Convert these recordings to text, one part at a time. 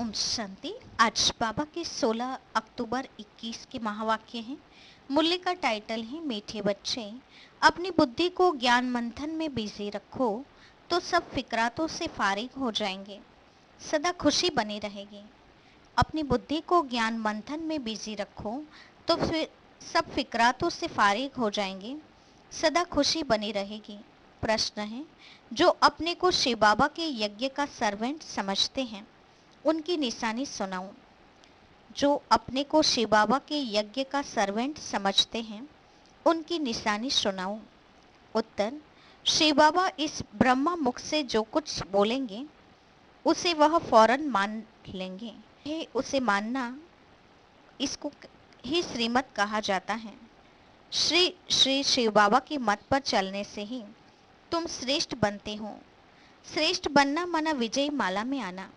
ओम शांति। आज बाबा के 16 अक्टूबर 21 के महावाक्य हैं। मूल्य का टाइटल है मीठे बच्चे, अपनी बुद्धि को ज्ञान मंथन में बिजी रखो तो सब फिक्रातों से फारिग हो जाएंगे, सदा खुशी बनी रहेगी। अपनी बुद्धि को ज्ञान मंथन में बिजी रखो तो फिर सब फिक्रातों से फारिग हो जाएंगे, सदा खुशी बनी रहेगी। प्रश्न है, जो अपने को शिव बाबा के यज्ञ का सर्वेंट समझते हैं उनकी निशानी सुनाऊं। जो अपने को शिव बाबा के यज्ञ का सर्वेंट समझते हैं उनकी निशानी सुनाऊं। उत्तर, शिव बाबा इस ब्रह्मा मुख से जो कुछ बोलेंगे उसे वह फौरन मान लेंगे। उसे मानना, इसको ही श्रीमत कहा जाता है। श्री श्री शिव बाबा के मत पर चलने से ही तुम श्रेष्ठ बनते हो। श्रेष्ठ बनना माना विजय माला में आना।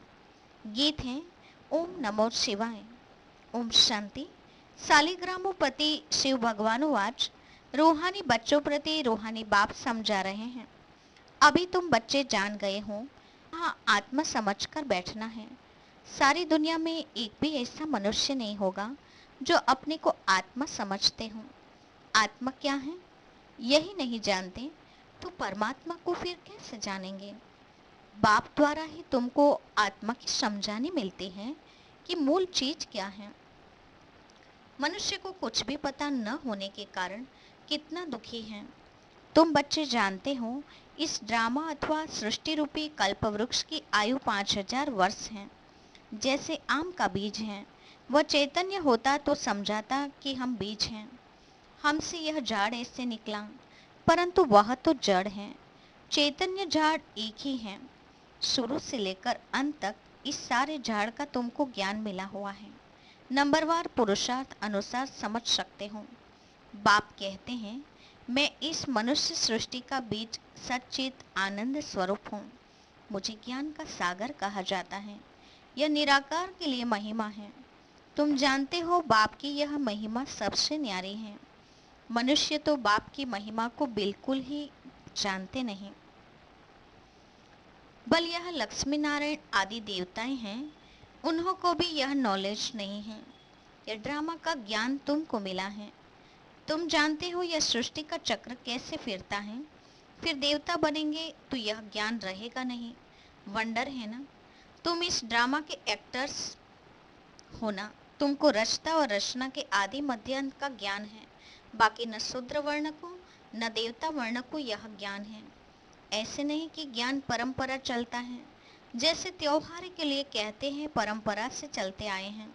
गीत है ओम नमो शिवाय। ओम शांति। शालिग्रामों प्रति शिव भगवान आज रूहानी बच्चों प्रति रूहानी बाप समझा रहे हैं। अभी तुम बच्चे जान गए हो, हाँ, आत्मा समझकर बैठना है। सारी दुनिया में एक भी ऐसा मनुष्य नहीं होगा जो अपने को आत्मा समझते हो। आत्मा क्या है यही नहीं जानते तो परमात्मा को फिर कैसे जानेंगे। बाप द्वारा ही तुमको आत्मा की समझानी मिलती है कि मूल चीज क्या है। मनुष्य को कुछ भी पता न होने के कारण कितना दुखी है। तुम बच्चे जानते हो, इस ड्रामा अथवा सृष्टि रूपी कल्प वृक्ष की आयु 5000 वर्ष है। जैसे आम का बीज है, वह चैतन्य होता तो समझाता कि हम बीज हैं, हमसे यह झाड़ ऐसे निकला, परंतु वह तो जड़ है। चैतन्य झाड़ एक ही है। शुरू से लेकर अंत तक इस सारे झाड़ का तुमको ज्ञान मिला हुआ है। नंबरवार पुरुषार्थ अनुसार समझ सकते हो। बाप कहते हैं, मैं इस मनुष्य सृष्टि का बीज सच्चित आनंद स्वरूप हूँ। मुझे ज्ञान का सागर कहा जाता है। यह निराकार के लिए महिमा है। तुम जानते हो बाप की यह महिमा सबसे न्यारी है। मनुष्य तो बाप की महिमा को बिल्कुल ही जानते नहीं। बल यह लक्ष्मी नारायण आदि देवताएं हैं, उन्हों को भी यह नॉलेज नहीं है। यह ड्रामा का ज्ञान तुमको मिला है। तुम जानते हो यह सृष्टि का चक्र कैसे फिरता है। फिर देवता बनेंगे तो यह ज्ञान रहेगा नहीं। वंडर है ना। तुम इस ड्रामा के एक्टर्स हो ना। तुमको रचता और रचना के आदि मध्य अंत का ज्ञान है। बाकी न शूद्र वर्ण को न देवता वर्ण को यह ज्ञान है। ऐसे नहीं कि ज्ञान परंपरा चलता है। जैसे त्योहार के लिए कहते हैं, परंपरा से चलते आए हैं।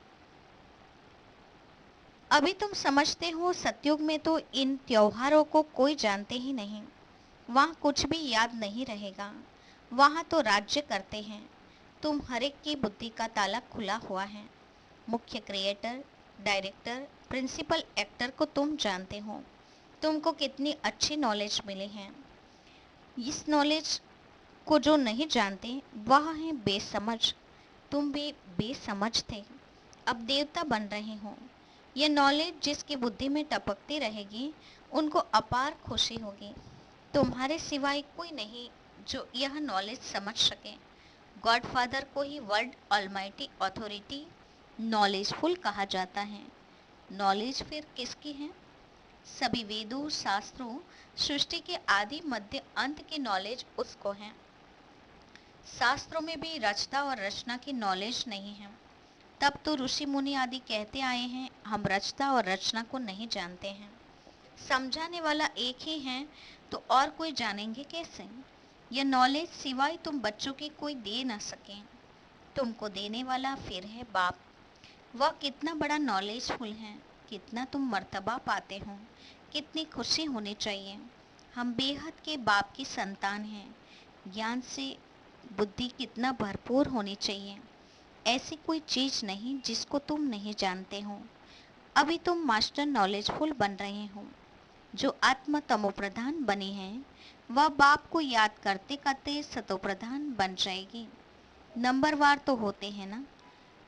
अभी तुम समझते हो, सतयुग में तो इन त्योहारों को कोई जानते ही नहीं। वहाँ कुछ भी याद नहीं रहेगा। वहाँ तो राज्य करते हैं। तुम हरेक की बुद्धि का ताला खुला हुआ है। मुख्य क्रिएटर, डायरेक्टर, प्रिंसिपल एक्टर को तुम जानते हो। तुमको कितनी अच्छी नॉलेज मिली है। इस नॉलेज को जो नहीं जानते वह है बेसमझ। तुम भी बेसमझ थे, अब देवता बन रहे हो। यह नॉलेज जिसकी बुद्धि में टपकती रहेगी उनको अपार खुशी होगी। तुम्हारे सिवाय कोई नहीं जो यह नॉलेज समझ सके। गॉड फादर को ही वर्ल्ड ऑलमाइटी अथॉरिटी नॉलेजफुल कहा जाता है। नॉलेज फिर किसकी है? सभी वेदों, शास्त्रों, सृष्टि के आदि मध्य अंत की नॉलेज उसको है। शास्त्रों में भी रचता और रचना की नॉलेज नहीं है। तब तो ऋषि मुनि आदि कहते आए हैं, हम रचता और रचना को नहीं जानते हैं। समझाने वाला एक ही है तो और कोई जानेंगे कैसे? यह नॉलेज सिवाय तुम बच्चों के कोई दे न सके। तुमको देने वाला फिर है बाप। वह कितना बड़ा नॉलेजफुल है, कितना तुम मर्तबा पाते हो, कितनी खुशी होनी चाहिए। हम बेहद के बाप की संतान हैं। ज्ञान से बुद्धि कितना भरपूर होनी चाहिए। ऐसी कोई चीज़ नहीं जिसको तुम नहीं जानते हो। अभी तुम मास्टर नॉलेजफुल बन रहे हो। जो आत्मा तमो प्रधान बनी है वह बाप को याद करते करते सतो प्रधान बन जाएगी। नंबरवार तो होते हैं ना।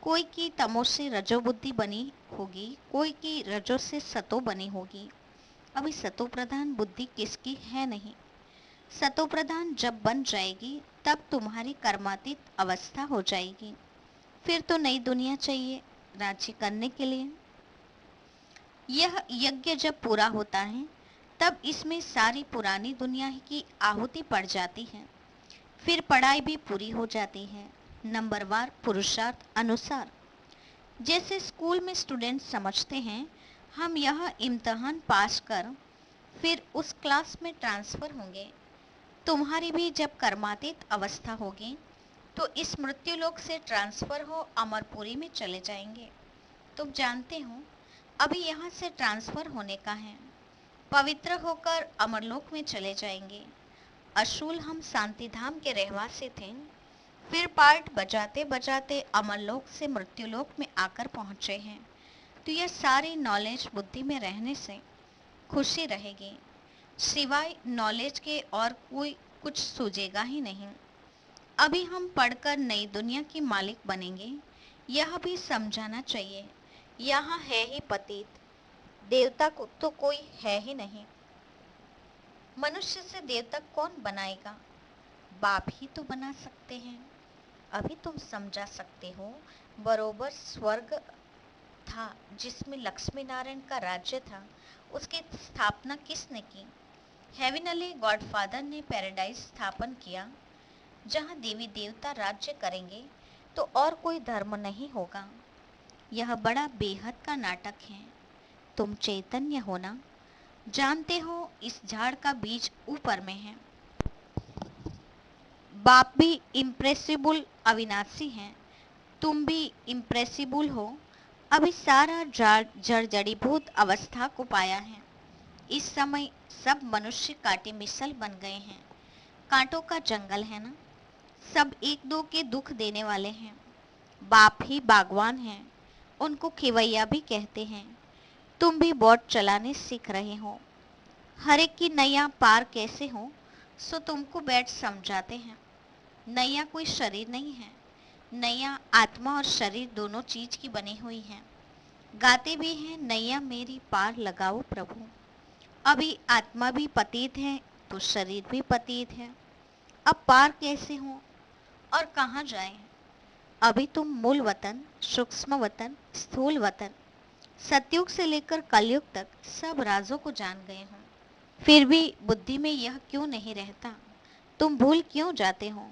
कोई की तमो से रजो बुद्धि बनी होगी, कोई की रजो से सतो बनी होगी। अभी सतो प्रधान बुद्धि किसकी है नहीं। सतो प्रधान जब बन जाएगी तब तुम्हारी कर्मातीत अवस्था हो जाएगी। फिर तो नई दुनिया चाहिए राज्य करने के लिए। यह यज्ञ जब पूरा होता है तब इसमें सारी पुरानी दुनिया की आहुति पड़ जाती है। फिर पढ़ाई भी पूरी हो जाती है नंबरवार पुरुषार्थ अनुसार। जैसे स्कूल में स्टूडेंट समझते हैं हम यह इम्तहान पास कर फिर उस क्लास में ट्रांसफ़र होंगे, तुम्हारी भी जब कर्मातीत अवस्था होगी तो इस मृत्युलोक से ट्रांसफ़र हो अमरपुरी में चले जाएंगे। तुम जानते हो अभी यहाँ से ट्रांसफ़र होने का है, पवित्र होकर अमरलोक में चले जाएंगे। असूल हम शांतिधाम के रहवासी थे, फिर पार्ट बजाते बजाते अमरलोक से मृत्युलोक में आकर पहुँचे हैं। तो यह सारी नॉलेज बुद्धि में रहने से खुशी रहेगी, सिवाय नॉलेज के और कोई कुछ सूझेगा ही नहीं। अभी हम पढ़कर नई दुनिया की मालिक बनेंगे, यह भी समझाना चाहिए। यहाँ है ही पतित, देवता को तो कोई है ही नहीं। मनुष्य से देवता कौन बनाएगा? बाप ही तो बना सकते हैं। अभी तुम समझा सकते हो, बरोबर स्वर्ग था जिसमें लक्ष्मी नारायण का राज्य था, उसकी स्थापना किसने की? हेविनली गॉडफादर ने पैराडाइज स्थापन किया, जहाँ देवी देवता राज्य करेंगे तो और कोई धर्म नहीं होगा। यह बड़ा बेहद का नाटक है। तुम चैतन्य हो ना, जानते हो इस झाड़ का बीज ऊपर में है। बाप भी इम्प्रेसिबल अविनाशी हैं, तुम भी इम्प्रेसिबल हो। अभी सारा जड़ जड़ीभूत अवस्था को पाया है। इस समय सब मनुष्य कांटे मिसल बन गए हैं। कांटों का जंगल है ना, सब एक दो के दुख देने वाले हैं। बाप ही बागवान हैं, उनको खिवैया भी कहते हैं। तुम भी बोट चलाने सीख रहे हो। हर एक की नैया पार कैसे हो सो तुमको बैठ समझाते हैं। नैया कोई शरीर नहीं है, नैया आत्मा और शरीर दोनों चीज की बनी हुई है। गाते भी हैं नैया मेरी पार लगाओ प्रभु। अभी आत्मा भी पतित है तो शरीर भी पतित है, अब पार कैसे हो और कहाँ जाएं? अभी तुम मूल वतन, सूक्ष्म वतन, स्थूल वतन, सतयुग से लेकर कलयुग तक सब राजों को जान गए हो। फिर भी बुद्धि में यह क्यों नहीं रहता? तुम भूल क्यों जाते हो?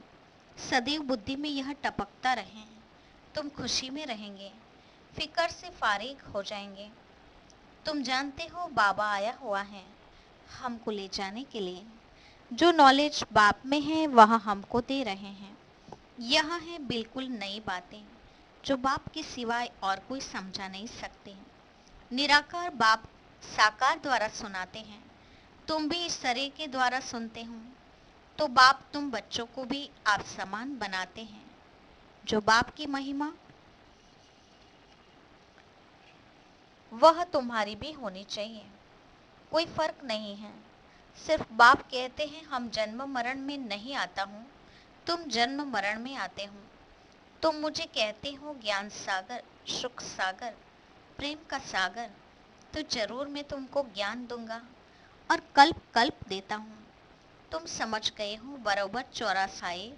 सदैव बुद्धि में यह टपकता रहे, तुम खुशी में रहेंगे, फिकर से फारिग हो जाएंगे। तुम जानते हो बाबा आया हुआ है हमको ले जाने के लिए। जो नॉलेज बाप में है वह हमको दे रहे हैं। यह है बिल्कुल नई बातें जो बाप के सिवाय और कोई समझा नहीं सकते। निराकार बाप साकार द्वारा सुनाते हैं, तुम भी इस शरीर के द्वारा सुनते हो। तो बाप तुम बच्चों को भी आप समान बनाते हैं। जो बाप की महिमा वह तुम्हारी भी होनी चाहिए। कोई फर्क नहीं है। सिर्फ बाप कहते हैं हम जन्म मरण में नहीं आता हूँ, तुम जन्म मरण में आते हो। तुम मुझे कहते हो ज्ञान सागर, सुख सागर, प्रेम का सागर, तो जरूर मैं तुमको ज्ञान दूंगा और कल्प कल्प देता हूँ। तुम समझ गए हो बरोबर चौरासाए।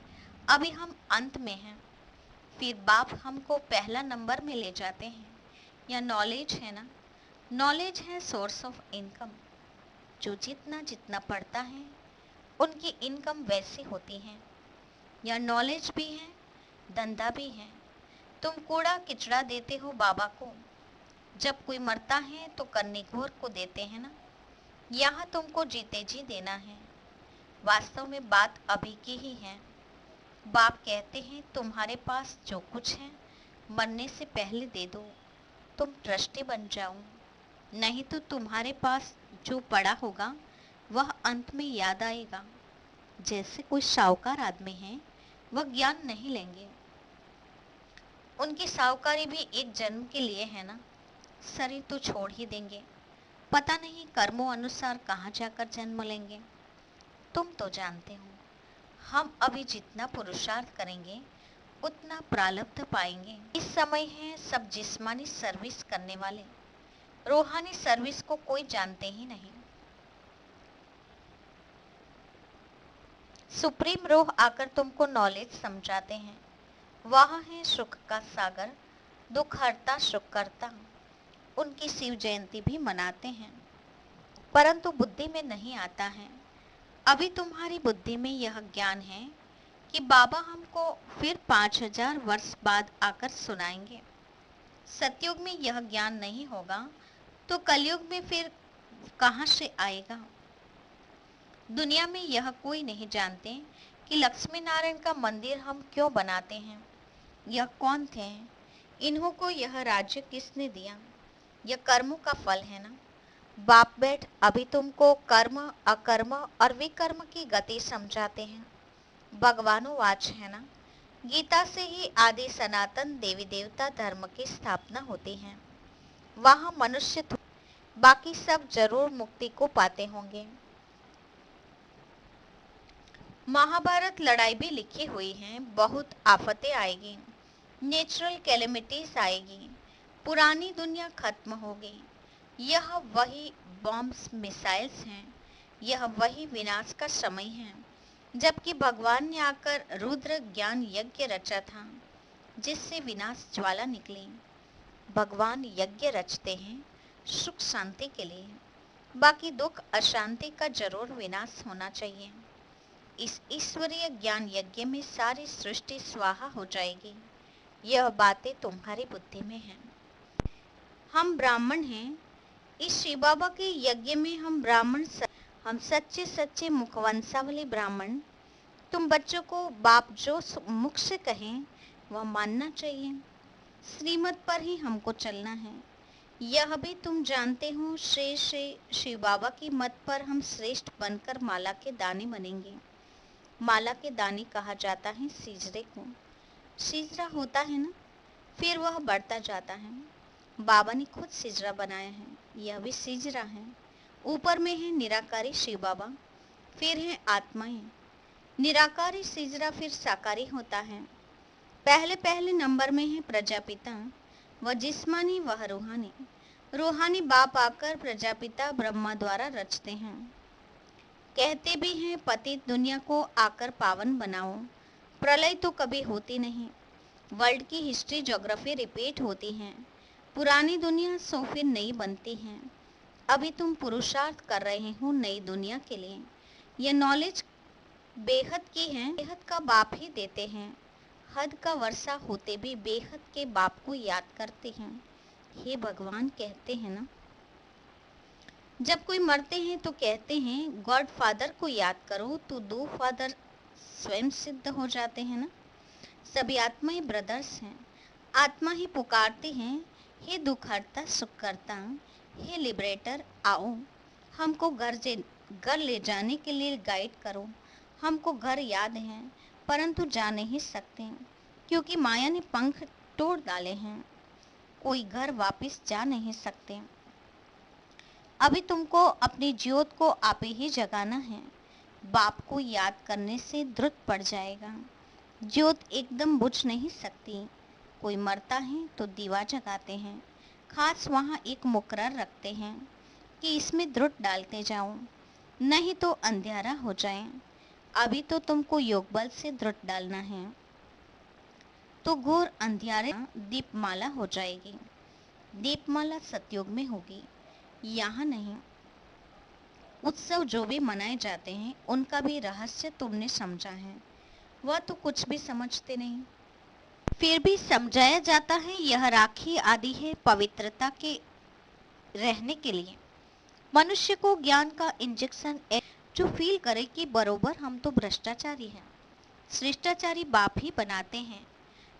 अभी हम अंत में हैं, फिर बाप हमको पहला नंबर में ले जाते हैं। यह नॉलेज है ना, नॉलेज है सोर्स ऑफ इनकम। जो जितना जितना पढ़ता है उनकी इनकम वैसी होती है। यह नॉलेज भी है, धंधा भी है। तुम कूड़ा किचड़ा देते हो बाबा को, जब कोई मरता है तो कन्नीघोर को देते हैं ना। यहाँ तुमको जीते जी देना है। वास्तव में बात अभी की ही है। बाप कहते हैं तुम्हारे पास जो कुछ है मरने से पहले दे दो, तुम ट्रस्टी बन जाओ। नहीं तो तुम्हारे पास जो पड़ा होगा वह अंत में याद आएगा। जैसे कोई साहूकार आदमी है, वह ज्ञान नहीं लेंगे। उनकी साहूकारी भी एक जन्म के लिए है ना, शरीर तो छोड़ ही देंगे। पता नहीं कर्मों अनुसार कहाँ जाकर जन्म लेंगे। तुम तो जानते हो हम अभी जितना पुरुषार्थ करेंगे उतना प्रारब्ध पाएंगे। इस समय है सब जिस्मानी सर्विस करने वाले, रूहानी सर्विस को कोई जानते ही नहीं। सुप्रीम रूह आकर तुमको नॉलेज समझाते हैं। वह है सुख का सागर, दुख हरता सुख करता। उनकी शिव जयंती भी मनाते हैं, परंतु बुद्धि में नहीं आता है। अभी तुम्हारी बुद्धि में यह ज्ञान है कि बाबा हमको फिर 5000 वर्ष बाद आकर सुनाएंगे। सतयुग में यह ज्ञान नहीं होगा तो कलयुग में फिर कहाँ से आएगा। दुनिया में यह कोई नहीं जानते कि लक्ष्मी नारायण का मंदिर हम क्यों बनाते हैं। यह कौन थे, इन्हों को यह राज्य किसने दिया। यह कर्मों का फल है ना। बाप बेट अभी तुमको कर्म, अकर्म और विकर्म की गति समझाते हैं। भगवानो वाच है ना, गीता से ही आदि सनातन देवी देवता धर्म की स्थापना होती है। वहाँ मनुष्य बाकी सब जरूर मुक्ति को पाते होंगे। महाभारत लड़ाई भी लिखी हुई है। बहुत आफतें आएगी, नेचुरल कैलेमिटीज आएगी, पुरानी दुनिया खत्म होगी। यह वही बॉम्ब्स मिसाइल्स हैं, यह वही विनाश का समय है। जबकि भगवान ने आकर रुद्र ज्ञान यज्ञ रचा था, जिससे विनाश ज्वाला निकली। भगवान यज्ञ रचते हैं सुख शांति के लिए, बाकी दुख अशांति का जरूर विनाश होना चाहिए। इस ईश्वरीय ज्ञान यज्ञ में सारी सृष्टि स्वाहा हो जाएगी। यह बातें तुम्हारी बुद्धि में हैं। हम ब्राह्मण हैं। इस शिव बाबा के यज्ञ में हम ब्राह्मण, हम सच्चे सच्चे मुखवंशावली ब्राह्मण। तुम बच्चों को बाप जो मुख से कहें वह मानना चाहिए। श्रीमत पर ही हमको चलना है। यह भी तुम जानते हो, श्रेष्ठ शिव बाबा की मत पर हम श्रेष्ठ बनकर माला के दानी बनेंगे। माला के दानी कहा जाता है सीजरे को। सीजरा होता है ना, फिर वह बढ़ता जाता है। बाबा ने खुद सिजरा बनाया है, यह भी सिजरा है। ऊपर में है निराकारी शिव बाबा, फिर है आत्माएं। निराकारी सिजरा फिर साकारी होता है। पहले पहले नंबर में है प्रजापिता, वह जिस्मानी वह रूहानी। रूहानी बाप आकर प्रजापिता ब्रह्मा द्वारा रचते हैं। कहते भी हैं पतित दुनिया को आकर पावन बनाओ। प्रलय तो कभी होती नहीं। वर्ल्ड की हिस्ट्री ज्योग्राफी रिपीट होती हैं। पुरानी दुनिया सो फिर नई बनती है। अभी तुम पुरुषार्थ कर रहे हो नई दुनिया के लिए। यह नॉलेज बेहद की है, बेहद का बाप ही देते हैं। हद का वर्षा होते भी बेहद के बाप को याद करते हैं। हे भगवान कहते हैं ना, जब कोई मरते हैं तो कहते हैं गॉड फादर को याद करो, तो दो फादर स्वयं सिद्ध हो जाते हैं ना। सभी आत्माएं ब्रदर्स हैं। आत्मा ही पुकारती हैं, हे दुख हरता सुख करता, हे लिबरेटर आओ, हमको घर ले जाने के लिए गाइड करो। हमको घर याद है परंतु जा नहीं सकते, क्योंकि माया ने पंख तोड़ डाले हैं। कोई घर वापस जा नहीं सकते। अभी तुमको अपनी ज्योत को आप ही जगाना है। बाप को याद करने से द्रुत पड़ जाएगा। ज्योत एकदम बुझ नहीं सकती। कोई मरता है तो दीवा जगाते हैं, खास वहाँ एक मुकर्रर रखते हैं कि इसमें द्रुत डालते जाओ, नहीं तो अंधेरा हो जाए। अभी तो तुमको योग बल से द्रुत डालना है, तो घोर अंधियारे दीपमाला हो जाएगी। दीपमाला सतयुग में होगी, यहाँ नहीं। उत्सव जो भी मनाए जाते हैं उनका भी रहस्य तुमने समझा है, वह तो कुछ भी समझते नहीं। फिर भी समझाया जाता है यह राखी आदि है पवित्रता के रहने के लिए। मनुष्य को ज्ञान का इंजेक्शन जो फील करे कि बरोबर हम तो भ्रष्टाचारी हैं। शिष्टाचारी बाप ही बनाते हैं।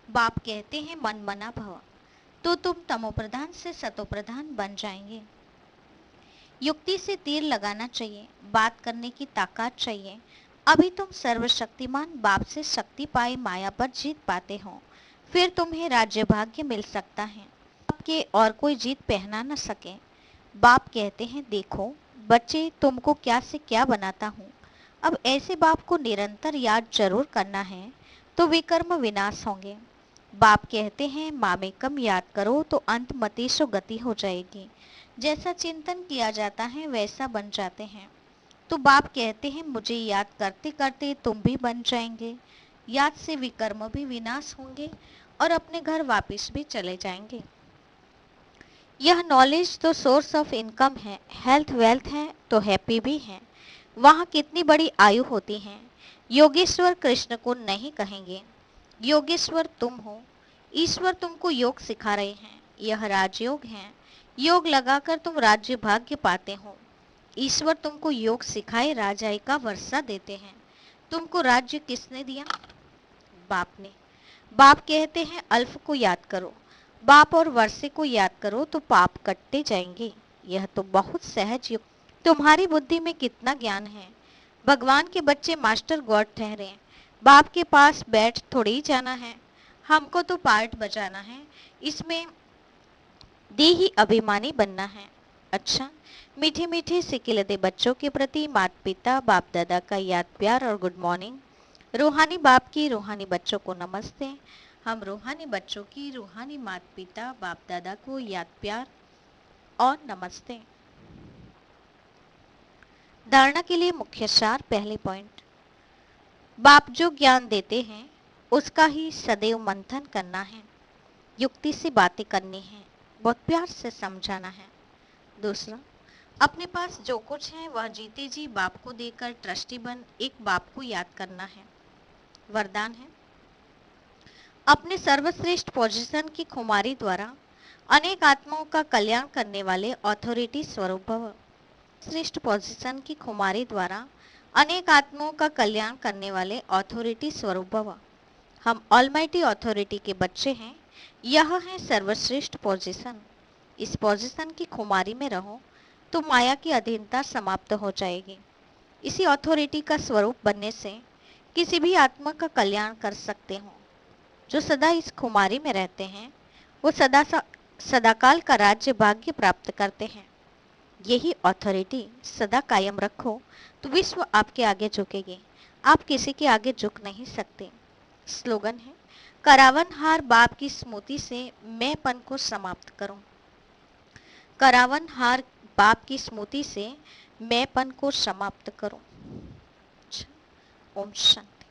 बाप कहते हैं मन मना भव, तो तुम तमोप्रधान से सतोप्रधान बन जाएंगे। युक्ति से तीर लगाना चाहिए, बात करने की ताकत चाहिए। अभी तुम सर्वशक्तिमान बाप से शक्ति पाए माया पर जीत पाते हो, फिर तुम्हें राज्य भाग्य मिल सकता है। आपके और कोई जीत पहना न सके। बाप कहते हैं देखो बच्चे, तुमको क्या से क्या बनाता हूँ। अब ऐसे बाप को निरंतर याद जरूर करना है, तो विकर्म विनाश होंगे। बाप कहते हैं मामेकम याद करो तो अंत मतीसो गति हो जाएगी। जैसा चिंतन किया जाता है वैसा बन जाते हैं। तो बाप कहते हैं मुझे याद करते करते तुम भी बन जाएंगे। याद से विकर्म भी विनाश होंगे और अपने घर वापस भी चले जाएंगे। यह नॉलेज तो सोर्स ऑफ इनकम है, हेल्थ वेल्थ है तो हैप्पी भी है। वहाँ कितनी बड़ी आयु होती है। योगेश्वर कृष्ण को नहीं कहेंगे, योगेश्वर तुम हो। ईश्वर तुमको योग सिखा रहे हैं, यह राजयोग है। योग लगाकर तुम राज्य भाग्य पाते हो। ईश्वर तुमको योग सिखाए राजाई का वर्षा देते हैं। तुमको राज्य किसने दिया? बाप ने। बाप कहते हैं अल्फ को याद करो, बाप और वर्षे को याद करो तो पाप कटते जाएंगे। यह तो बहुत सहज युक्त। तुम्हारी बुद्धि में कितना ज्ञान है। भगवान के बच्चे मास्टर गॉड ठहरे। बाप के पास बैठ थोड़ी ही जाना है, हमको तो पार्ट बजाना है, इसमें दे ही अभिमानी बनना है। अच्छा, मीठे मीठे सिकिलते बच्चों के प्रति माता पिता बाप दादा का याद प्यार और गुड मॉर्निंग। रूहानी बाप की रूहानी बच्चों को नमस्ते। हम रूहानी बच्चों की रूहानी माता पिता बाप दादा को याद प्यार और नमस्ते। धारणा के लिए मुख्य सार। पहले पॉइंट, बाप जो ज्ञान देते हैं उसका ही सदैव मंथन करना है, युक्ति से बातें करनी है, बहुत प्यार से समझाना है। दूसरा, अपने पास जो कुछ है वह जीते जी बाप को देकर ट्रस्टी बन एक बाप को याद करना है। वरदान है, अपने सर्वश्रेष्ठ पोजीशन की खुमारी द्वारा अनेक आत्माओं का कल्याण करने वाले अथॉरिटी स्वरूप भव। श्रेष्ठ पोजीशन की खुमारी द्वारा अनेक आत्माओं का कल्याण करने वाले अथॉरिटी स्वरूप भव। हम ऑलमाइटी अथॉरिटी के बच्चे हैं। यह है सर्वश्रेष्ठ पोजीशन। इस पोजीशन की खुमारी में रहो तो माया की अधीनता समाप्त हो जाएगी। इसी अथॉरिटी का स्वरूप बनने से किसी भी आत्मा का कल्याण कर सकते हो। जो सदा इस खुमारी में रहते हैं वो सदाकाल का राज्य भाग्य प्राप्त करते हैं। यही अथॉरिटी सदा कायम रखो तो विश्व आपके आगे झुकेगी, आप किसी के आगे झुक नहीं सकते। स्लोगन है, करावन हार बाप की स्मृति से मैंपन को समाप्त करो। करावन हार बाप की स्मृति से मैंपन को समाप्त करो। ओम शांति।